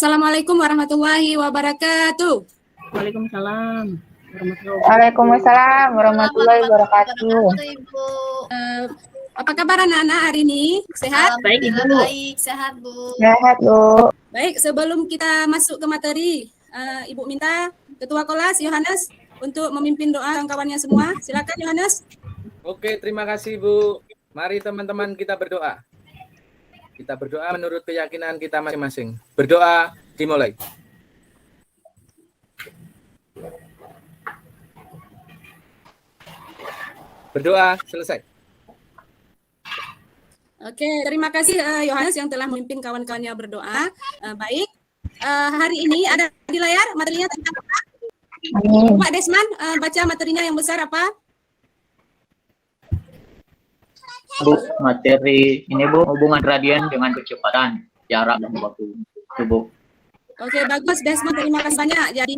Assalamualaikum warahmatullahi wabarakatuh. Waalaikumsalam warahmatullahi wabarakatuh. Ibu. Apa kabar anak-anak hari ini? Sehat? Baik, Ibu. Baik, sehat Bu. Sehat, Bu. Baik, sebelum kita masuk ke materi, Ibu minta Ketua Kelas Yohanes untuk memimpin doa kawan-kawannya semua. Silakan Yohanes. Oke, terima kasih Bu. Mari teman-teman kita berdoa. Kita berdoa menurut keyakinan kita masing-masing. Berdoa dimulai. Berdoa selesai. Oke, terima kasih Yohanes yang telah memimpin kawan-kawannya berdoa. Baik, hari ini ada di layar materinya tentang apa? Pak Desman, baca materinya yang besar apa? Bu, materi ini Bu, hubungan gradien dengan kecepatan, jarak dan waktu. Itu, Bu. Oke, bagus Desman, terima kasih banyak. Jadi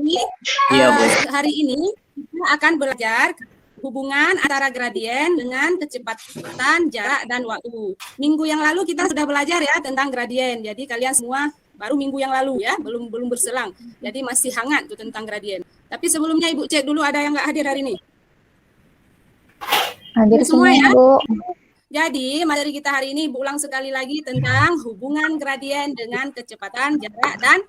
Iya, Bu. hari ini kita akan belajar hubungan antara gradien dengan kecepatan, jarak, dan waktu. Minggu yang lalu kita sudah belajar ya tentang gradien. Jadi kalian semua baru minggu yang lalu ya, belum berselang. Jadi masih hangat tuh tentang gradien. Tapi sebelumnya Ibu cek dulu ada yang nggak hadir hari ini. Hadir Semua ya? Bu. Jadi materi kita hari ini Ibu ulang sekali lagi tentang hubungan gradien dengan kecepatan, jarak, dan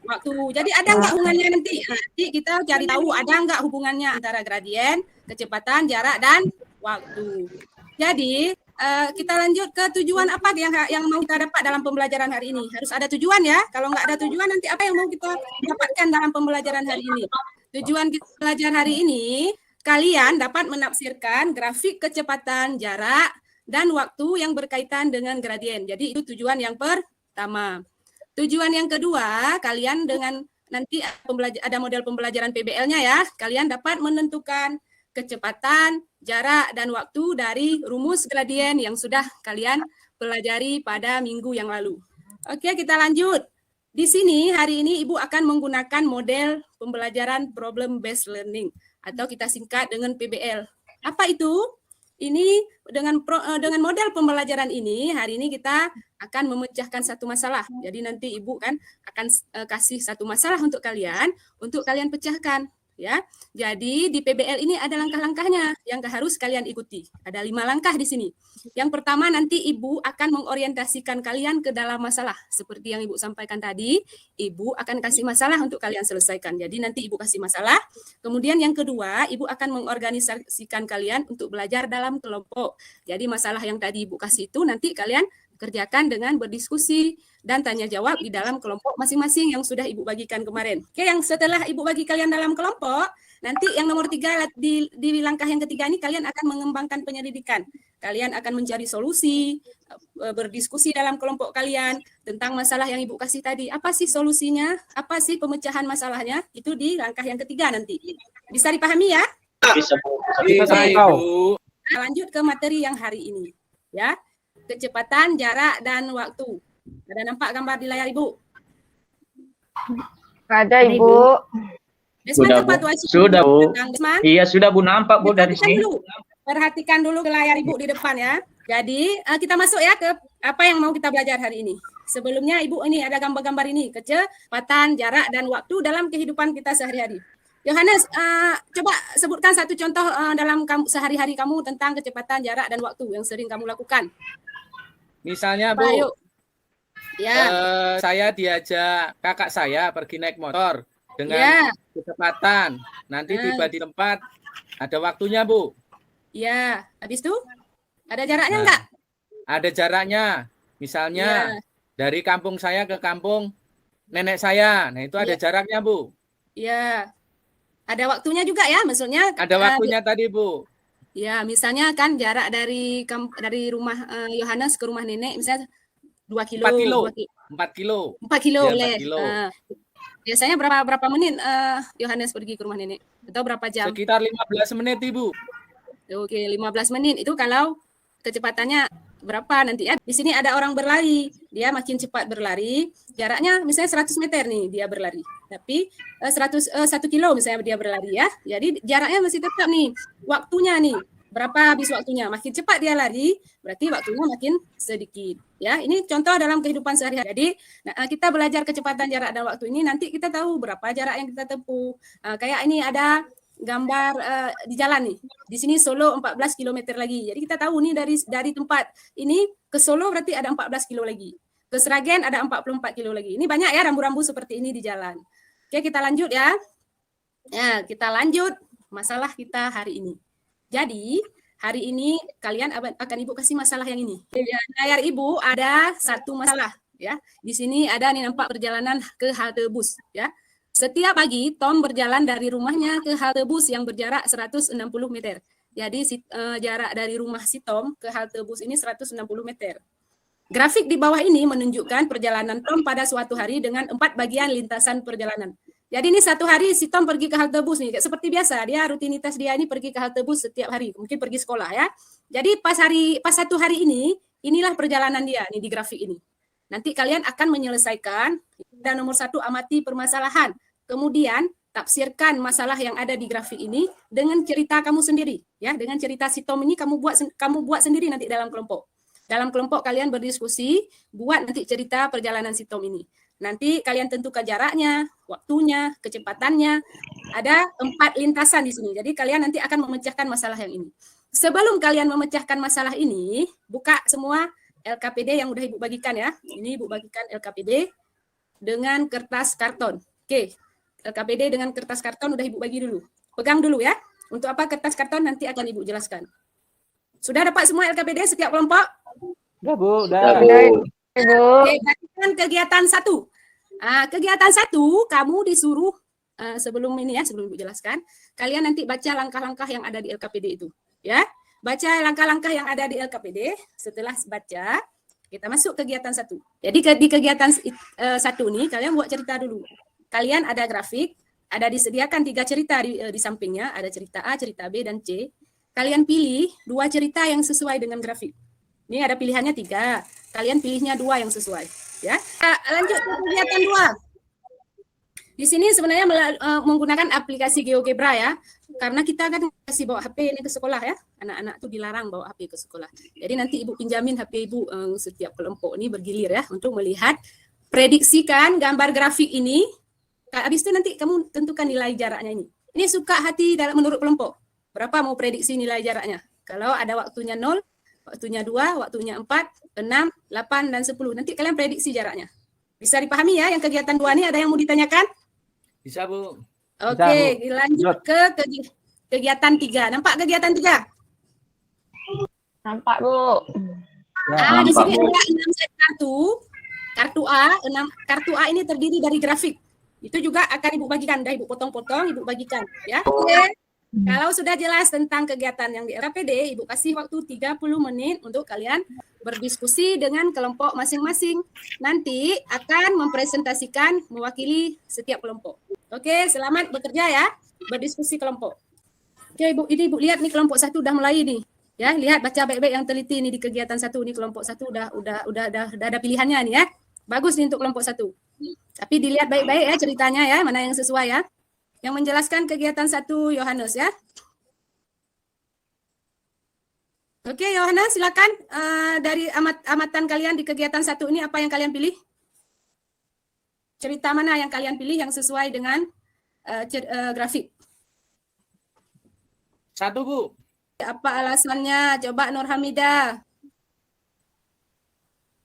waktu. Jadi ada nggak hubungannya nanti? Nanti kita cari tahu ada nggak hubungannya antara gradien, kecepatan, jarak, dan waktu. Jadi kita lanjut ke tujuan apa yang mau kita dapat dalam pembelajaran hari ini. Harus ada tujuan ya. Kalau nggak ada tujuan nanti apa yang mau kita dapatkan dalam pembelajaran hari ini? Tujuan kita belajar hari ini, kalian dapat menafsirkan grafik kecepatan, jarak, dan waktu yang berkaitan dengan gradien. Jadi itu tujuan yang pertama. Tujuan yang kedua, kalian dengan nanti ada model pembelajaran PBL-nya ya, kalian dapat menentukan kecepatan, jarak, dan waktu dari rumus gradien yang sudah kalian pelajari pada minggu yang lalu. Oke, kita lanjut. Di sini hari ini Ibu akan menggunakan model pembelajaran problem based learning atau kita singkat dengan PBL. Apa itu? Ini dengan model pembelajaran ini hari ini kita akan memecahkan satu masalah. Jadi nanti Ibu kan akan kasih satu masalah untuk kalian pecahkan ya. Jadi di PBL ini ada langkah-langkahnya yang harus kalian ikuti. Ada 5 langkah di sini. Yang pertama nanti Ibu akan mengorientasikan kalian ke dalam masalah. Seperti yang Ibu sampaikan tadi, Ibu akan kasih masalah untuk kalian selesaikan. Jadi nanti Ibu kasih masalah. Kemudian yang kedua, Ibu akan mengorganisasikan kalian untuk belajar dalam kelompok. Jadi masalah yang tadi Ibu kasih itu nanti kalian kerjakan dengan berdiskusi dan tanya jawab di dalam kelompok masing-masing yang sudah Ibu bagikan kemarin. Oke, yang setelah Ibu bagi kalian dalam kelompok, nanti yang nomor 3 di langkah yang ketiga ini kalian akan mengembangkan penyelidikan. Kalian akan mencari solusi, berdiskusi dalam kelompok kalian tentang masalah yang Ibu kasih tadi. Apa sih solusinya? Apa sih pemecahan masalahnya? Itu di langkah yang ketiga nanti. Bisa dipahami ya? Bisa, Bu. Bisa, Ibu. Nah, lanjut ke materi yang hari ini. Ya. Kecepatan, jarak, dan waktu. Ada nampak gambar di layar Ibu? Ada, Ibu. Desman Sudah, cepat Bu. wajib. Sudah, Bu. Desman, Iya, sudah Bu, nampak Bu dari sini. perhatikan dulu ke layar Ibu di depan ya. Jadi kita masuk ya ke apa yang mau kita belajar hari ini. Sebelumnya Ibu ini ada gambar-gambar ini, kecepatan, jarak, dan waktu dalam kehidupan kita sehari-hari. Yohanes, coba sebutkan satu contoh dalam sehari-hari kamu tentang kecepatan, jarak, dan waktu yang sering kamu lakukan. Misalnya Bu, Ayo. Ya. saya diajak kakak saya pergi naik motor dengan Ya. kecepatan. Nanti tiba di tempat, ada waktunya Bu. Ya, habis itu ada jaraknya Nah, enggak? Ada jaraknya. Misalnya Ya. dari kampung saya ke kampung nenek saya. Nah, itu ada Ya. jaraknya Bu. Ya. Ada waktunya juga ya, maksudnya Ada waktunya tadi Bu. ya, misalnya kan jarak dari rumah Yohanes ke rumah nenek misalnya 2 kilo. 4 kilo. 2 kilo. 4 kilo. 4 kilo Ya, boleh. 4 kilo. Biasanya berapa menit Yohanes pergi ke rumah nenek? Atau berapa jam? Sekitar 15 menit Ibu. Oke, 15 menit. Itu kalau kecepatannya berapa nanti ya? Di sini ada orang berlari. Dia makin cepat berlari. Jaraknya misalnya 100 meter nih dia berlari. Tapi 1 kilo misalnya dia berlari ya. Jadi jaraknya masih tetap nih. Waktunya nih. berapa habis waktunya. Makin cepat dia lari, berarti waktunya makin sedikit. Ya, ini contoh dalam kehidupan sehari-hari. Jadi, kita belajar kecepatan jarak dan waktu ini, nanti kita tahu berapa jarak yang kita tempuh. Kayak ini ada gambar di jalan nih. Di sini Solo 14 km lagi. Jadi kita tahu nih dari tempat ini ke Solo berarti ada 14 kilo lagi. Ke Sragen ada 44 kilo lagi. Ini banyak ya rambu-rambu seperti ini di jalan. Oke, kita lanjut ya. Ya, kita lanjut masalah kita hari ini. Jadi, hari ini kalian akan Ibu kasih masalah yang ini. Di layar Ibu ada satu masalah ya. Di sini ada nih nampak perjalanan ke halte bus ya. Setiap pagi Tom berjalan dari rumahnya ke halte bus yang berjarak 160 meter. Jadi jarak dari rumah si Tom ke halte bus ini 160 meter. Grafik di bawah ini menunjukkan perjalanan Tom pada suatu hari dengan 4 bagian lintasan perjalanan. Jadi ini satu hari si Tom pergi ke halte bus nih, seperti biasa dia rutinitas dia ini pergi ke halte bus setiap hari, mungkin pergi sekolah ya. Jadi pas satu hari ini, inilah perjalanan dia nih di grafik ini. Nanti kalian akan menyelesaikan dan nomor 1 amati permasalahan, kemudian tafsirkan masalah yang ada di grafik ini dengan cerita kamu sendiri ya, dengan cerita si Tom ini kamu buat sendiri nanti dalam kelompok. Dalam kelompok kalian berdiskusi, buat nanti cerita perjalanan si Tom ini. Nanti kalian tentukan jaraknya, waktunya, kecepatannya. Ada 4 lintasan di sini. Jadi kalian nanti akan memecahkan masalah yang ini. Sebelum kalian memecahkan masalah ini, buka semua LKPD yang udah Ibu bagikan ya. Ini Ibu bagikan LKPD dengan kertas karton. Oke, LKPD dengan kertas karton udah Ibu bagi dulu. Pegang dulu ya. Untuk apa kertas karton nanti akan Ibu jelaskan. Sudah dapat semua LKPD setiap kelompok? Udah Bu, udah. Ibu. Oke, bagikan kegiatan 1. Kegiatan 1, kamu disuruh sebelum Ibu jelaskan, kalian nanti baca langkah-langkah yang ada di LKPD itu, ya. Baca langkah-langkah yang ada di LKPD. Setelah baca, kita masuk kegiatan 1. Jadi di kegiatan 1 nih, kalian buat cerita dulu. Kalian ada grafik, ada disediakan 3 cerita di sampingnya, ada cerita A, cerita B, dan C. Kalian pilih 2 cerita yang sesuai dengan grafik. Ini ada pilihannya 3. Kalian pilihnya 2 yang sesuai. Ya. Lanjut ke kegiatan 2. Di sini sebenarnya menggunakan aplikasi GeoGebra ya. Karena kita kan kasih bawa HP ini ke sekolah ya. Anak-anak tuh dilarang bawa HP ke sekolah. Jadi nanti Ibu pinjamin HP Ibu setiap kelompok ini bergilir ya. Untuk melihat, prediksikan gambar grafik ini. Habis itu nanti kamu tentukan nilai jaraknya ini. Ini suka hati menurut kelompok. Berapa mau prediksi nilai jaraknya? Kalau ada waktunya 0, waktunya 2, waktunya 4, 6, 8, dan 10. Nanti kalian prediksi jaraknya. Bisa dipahami ya yang kegiatan 2 ini? Ada yang mau ditanyakan? Bisa Bu. Oke, lanjut ke kegiatan 3. Nampak kegiatan 3? Nampak, Bu. Di sini ada 6 set kartu A. Kartu A ini terdiri dari grafik. Itu juga akan Ibu bagikan. Dah Ibu potong-potong, Ibu bagikan. Ya. Oke. Kalau sudah jelas tentang kegiatan yang di LKPD, Ibu kasih waktu 30 menit untuk kalian berdiskusi dengan kelompok masing-masing. Nanti akan mempresentasikan mewakili setiap kelompok. Oke, selamat bekerja ya, berdiskusi kelompok. Oke, Ibu, ini Ibu lihat nih kelompok 1 udah mulai nih. Ya, lihat baca baik-baik yang teliti nih di kegiatan 1 nih, kelompok 1 udah ada pilihannya nih ya. Bagus nih untuk kelompok 1. Tapi dilihat baik-baik ya ceritanya ya, mana yang sesuai ya. Yang menjelaskan kegiatan 1 Yohanes ya. Oke, Yohanes silakan dari amatan kalian di kegiatan 1 ini apa yang kalian pilih? Cerita mana yang kalian pilih yang sesuai dengan grafik? 1 Bu. Apa alasannya? Coba Nur Hamidah.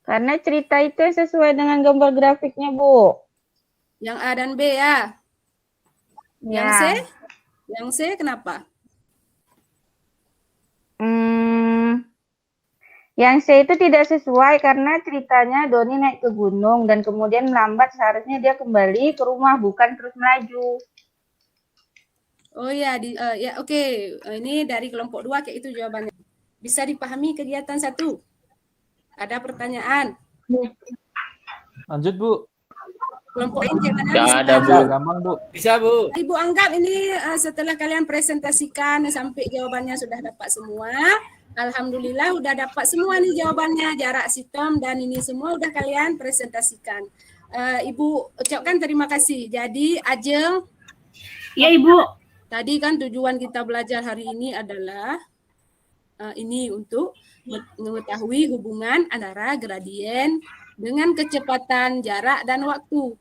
Karena cerita itu sesuai dengan gambar grafiknya, Bu. Yang A dan B ya. Yang C? Ya. Yang C kenapa? Yang C itu tidak sesuai karena ceritanya Doni naik ke gunung dan kemudian melambat, seharusnya dia kembali ke rumah bukan terus melaju. Oh ya, ya oke. Ini dari kelompok 2 kayak itu jawabannya. Bisa dipahami kegiatan 1? Ada pertanyaan? Lanjut Bu. Kelompok ini gimana? Tidak ada Bu. Gampang Bu. Bisa Bu. Ibu anggap ini setelah kalian presentasikan sampai jawabannya sudah dapat semua. Alhamdulillah udah dapat semua nih jawabannya, jarak si Tom dan ini semua udah kalian presentasikan. Ibu ucapkan terima kasih. Jadi Ajeng. Iya Ibu. Tadi kan tujuan kita belajar hari ini adalah ini untuk mengetahui hubungan antara gradien dengan kecepatan, jarak, dan waktu.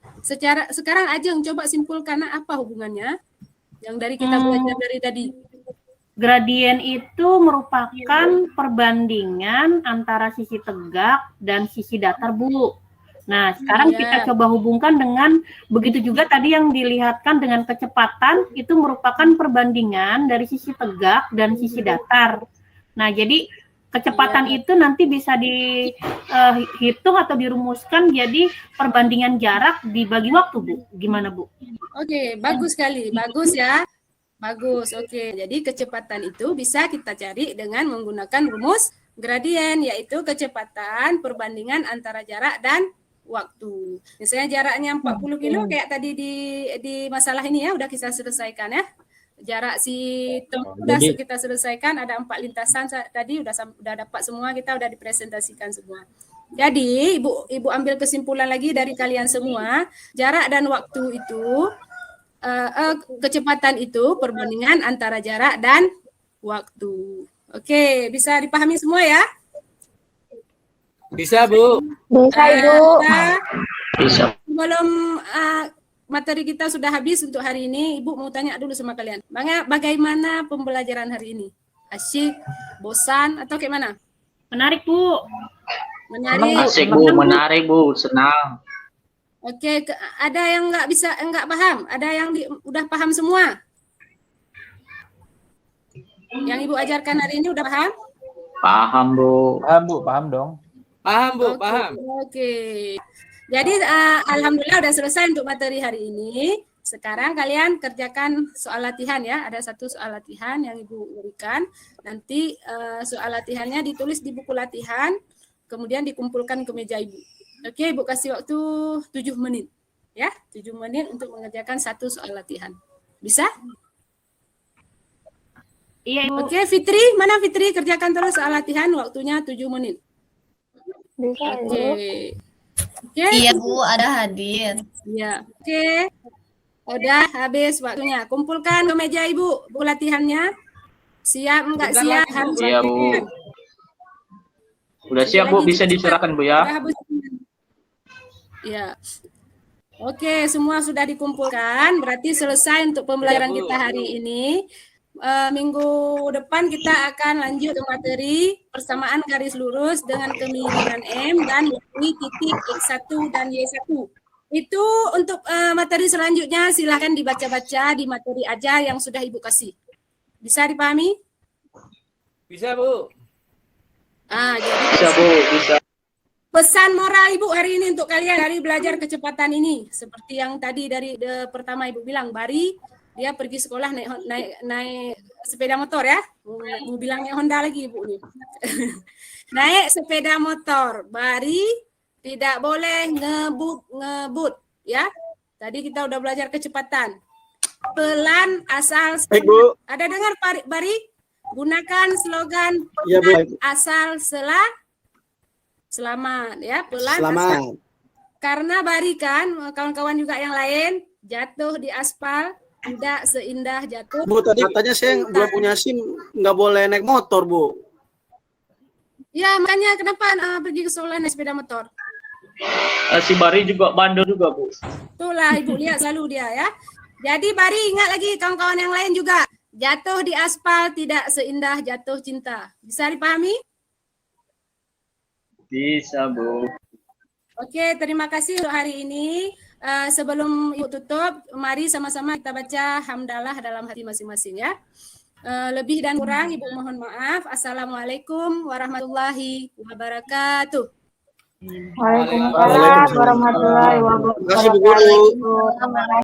Sekarang Ajeng coba simpulkan apa hubungannya yang dari kita belajar dari tadi. Gradien itu merupakan perbandingan antara sisi tegak dan sisi datar, Bu. Nah, sekarang kita coba hubungkan dengan, begitu juga tadi yang dilihatkan dengan kecepatan, itu merupakan perbandingan dari sisi tegak dan sisi datar. Nah, jadi kecepatan itu nanti bisa dihitung atau dirumuskan jadi perbandingan jarak dibagi waktu, Bu. Gimana, Bu? Oke, bagus sekali. Bagus ya. Bagus, oke. Jadi kecepatan itu bisa kita cari dengan menggunakan rumus gradien, yaitu kecepatan perbandingan antara jarak dan waktu. Misalnya jaraknya 40 kilo kayak tadi di masalah ini ya, udah kita selesaikan ya. Jarak si udah kita selesaikan, ada 4 lintasan tadi udah dapat semua, kita udah dipresentasikan semua. Jadi Ibu ambil kesimpulan lagi dari kalian semua, jarak dan waktu itu kecepatan itu perbandingan antara jarak dan waktu. Oke, bisa dipahami semua ya? Bisa, Bu. Bisa, Ibu. Bisa. Sebelum materi kita sudah habis untuk hari ini, Ibu mau tanya dulu sama kalian. Bagaimana pembelajaran hari ini? Asyik, bosan, atau kayak mana? Menarik, Bu. Menarik. Asik, Bu. Menarik, Bu. Senang. Oke, ada yang nggak paham? Ada yang udah paham semua? Yang Ibu ajarkan hari ini udah paham? Paham, Bu. Paham, Bu. Paham dong. Paham, Bu. Paham. Oke. Jadi alhamdulillah udah selesai untuk materi hari ini. Sekarang kalian kerjakan soal latihan ya. Ada 1 soal latihan yang Ibu berikan. Nanti soal latihannya ditulis di buku latihan, kemudian dikumpulkan ke meja Ibu. Oke, Ibu kasih waktu 7 menit. Ya, 7 menit untuk mengerjakan 1 soal latihan. Bisa? Iya, Ibu. Oke, Fitri, mana Fitri? Kerjakan terus soal latihan, waktunya 7 menit. Bisa, Ibu. Oke. Oke. Iya Bu, ada hadir. Ya, oke. Udah habis waktunya. Kumpulkan ke meja Ibu buku latihannya. Siap enggak Bentar siap? lagi, Bu. Harus Siap, Bu. praktekkan. Udah siap, Bu. Bisa diserahkan, Bu, ya. Udah habis. Ya. Oke, semua sudah dikumpulkan. Berarti selesai untuk pembelajaran Bu. kita hari ini. Minggu depan kita akan lanjut ke materi persamaan garis lurus dengan kemiringan M dan Y titik X1 dan Y1. Itu untuk materi selanjutnya silahkan dibaca-baca di materi aja yang sudah Ibu kasih. Bisa dipahami? Bisa, Bu. Jadi Bisa, Bu. Bisa. pesan moral Ibu hari ini untuk kalian dari belajar kecepatan ini, seperti yang tadi dari pertama Ibu bilang, Bari dia pergi sekolah naik sepeda motor ya, mau bilang naik Honda lagi Ibu nih. Naik sepeda motor, Bari tidak boleh ngebut ya. Tadi kita udah belajar kecepatan. Pelan asal Baik, Bu. Ada dengar Bari? Gunakan slogan Ya, Bu. pelan asal selamat ya, pelan Selamat. asal. Karena Bari kan, kawan-kawan juga yang lain jatuh di aspal tidak seindah jatuh. Bu, tadi katanya saya belum punya SIM, nggak boleh naik motor, Bu. Ya, makanya kenapa pergi ke sekolah naik sepeda motor? Si Bari juga bandel juga, Bu. Itulah Ibu lihat selalu dia ya. Jadi Bari ingat lagi kawan-kawan yang lain juga. Jatuh di aspal tidak seindah jatuh cinta. Bisa dipahami? Bisa, Bu. Oke, terima kasih untuk hari ini. Sebelum Ibu tutup, mari sama-sama kita baca hamdalah dalam hati masing-masing ya. Lebih dan kurang Ibu mohon maaf. Assalamualaikum warahmatullahi wabarakatuh. Waalaikumsalam warahmatullahi Terima kasih, Bu Guru. wabarakatuh.